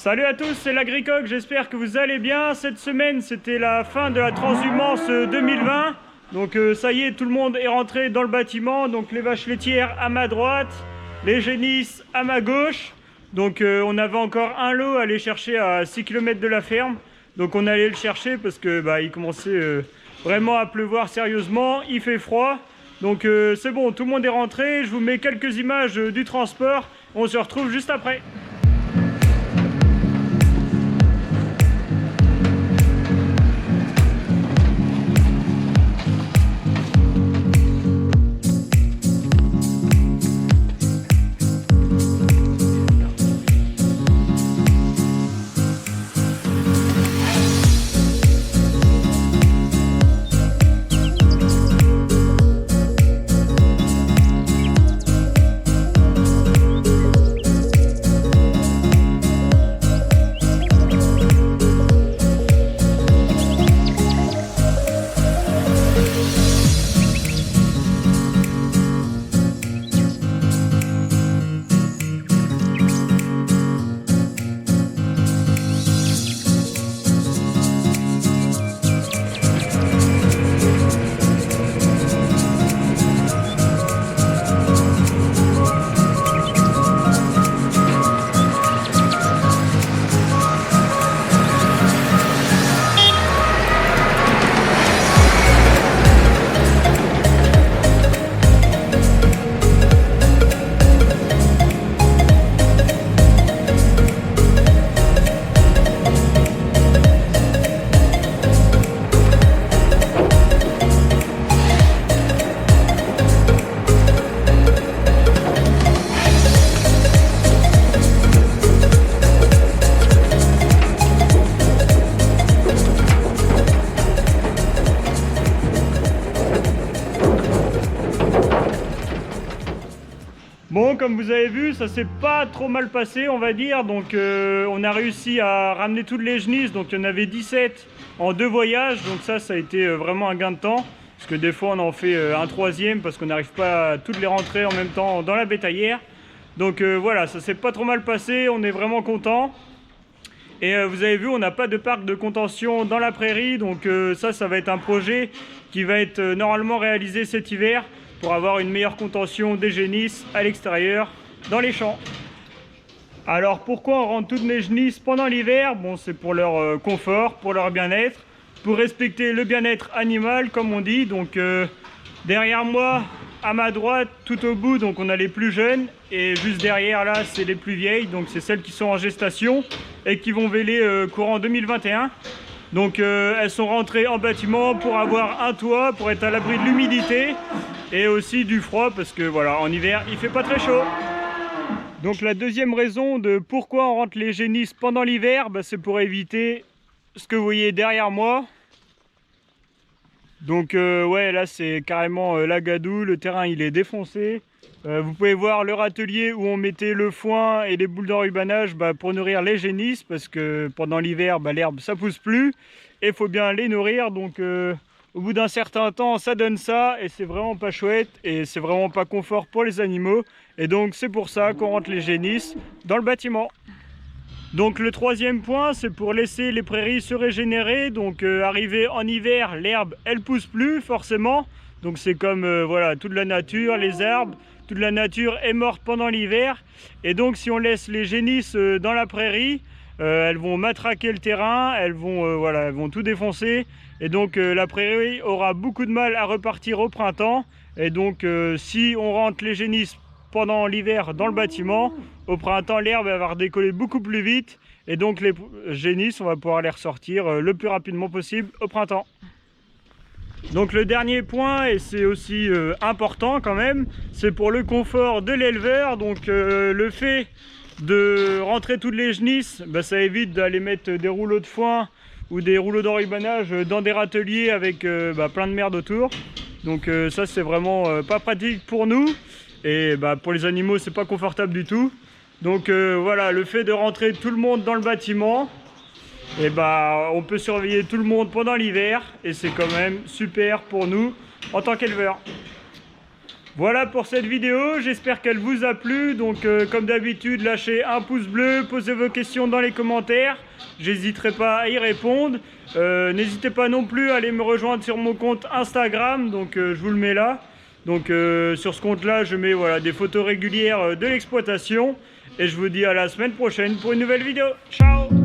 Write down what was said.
Salut à tous, c'est l'Agricoq, j'espère que vous allez bien. Cette semaine, c'était la fin de la transhumance 2020. Donc ça y est, tout le monde est rentré dans le bâtiment. Donc les vaches laitières à ma droite, les génisses à ma gauche. Donc on avait encore un lot à aller chercher à 6 km de la ferme. Donc on allait le chercher parce que il commençait vraiment à pleuvoir sérieusement, il fait froid. Donc c'est bon, tout le monde est rentré. Je vous mets quelques images du transport. On se retrouve juste après. Bon, comme vous avez vu, ça s'est pas trop mal passé, on va dire. Donc on a réussi à ramener toutes les genisses. Donc il y en avait 17 en 2 voyages. Donc ça a été vraiment un gain de temps. Parce que des fois on en fait un troisième parce qu'on n'arrive pas à toutes les rentrer en même temps dans la bétaillère. Donc voilà, ça s'est pas trop mal passé, on est vraiment content. Et vous avez vu, on n'a pas de parc de contention dans la prairie. Donc ça va être un projet qui va être normalement réalisé cet hiver, pour avoir une meilleure contention des génisses à l'extérieur, dans les champs. Alors pourquoi on rentre toutes les génisses pendant l'hiver? Bon, c'est pour leur confort, pour leur bien-être, pour respecter le bien-être animal, comme on dit. Donc derrière moi, à ma droite, tout au bout, donc on a les plus jeunes, et juste derrière là, c'est les plus vieilles, donc c'est celles qui sont en gestation et qui vont véler courant 2021. Donc elles sont rentrées en bâtiment pour avoir un toit, pour être à l'abri de l'humidité et aussi du froid, parce que voilà, en hiver il fait pas très chaud. Donc la deuxième raison de pourquoi on rentre les génisses pendant l'hiver, c'est pour éviter ce que vous voyez derrière moi. Donc ouais, là c'est carrément la gadoue, le terrain il est défoncé. Vous pouvez voir leur atelier où on mettait le foin et les boules d'enrubanage pour nourrir les génisses, parce que pendant l'hiver l'herbe ça pousse plus et il faut bien les nourrir. Donc au bout d'un certain temps ça donne ça et c'est vraiment pas chouette et c'est vraiment pas confort pour les animaux, et donc c'est pour ça qu'on rentre les génisses dans le bâtiment. Donc le troisième point, c'est pour laisser les prairies se régénérer. Donc arrivé en hiver, l'herbe elle pousse plus forcément, donc c'est comme voilà, toute la nature, les arbres, toute la nature est morte pendant l'hiver, et donc si on laisse les génisses dans la prairie, elles vont matraquer le terrain, elles vont tout défoncer, et donc la prairie aura beaucoup de mal à repartir au printemps. Et donc si on rentre les génisses pendant l'hiver dans le bâtiment, au printemps l'herbe va redécoller beaucoup plus vite, et donc les génisses on va pouvoir les ressortir le plus rapidement possible au printemps. Donc le dernier point, et c'est aussi important quand même, c'est pour le confort de l'éleveur. Donc le fait de rentrer toutes les genisses, ça évite d'aller mettre des rouleaux de foin ou des rouleaux d'enrubanage dans des râteliers avec plein de merde autour. Donc ça c'est vraiment pas pratique pour nous, et pour les animaux c'est pas confortable du tout. Donc voilà, le fait de rentrer tout le monde dans le bâtiment, et on peut surveiller tout le monde pendant l'hiver, et c'est quand même super pour nous en tant qu'éleveurs. Voilà pour cette vidéo, j'espère qu'elle vous a plu. Donc comme d'habitude, lâchez un pouce bleu, posez vos questions dans les commentaires, j'hésiterai pas à y répondre. N'hésitez pas non plus à aller me rejoindre sur mon compte Instagram, donc je vous le mets là. Donc sur ce compte là je mets voilà, des photos régulières de l'exploitation. Et je vous dis à la semaine prochaine pour une nouvelle vidéo. Ciao!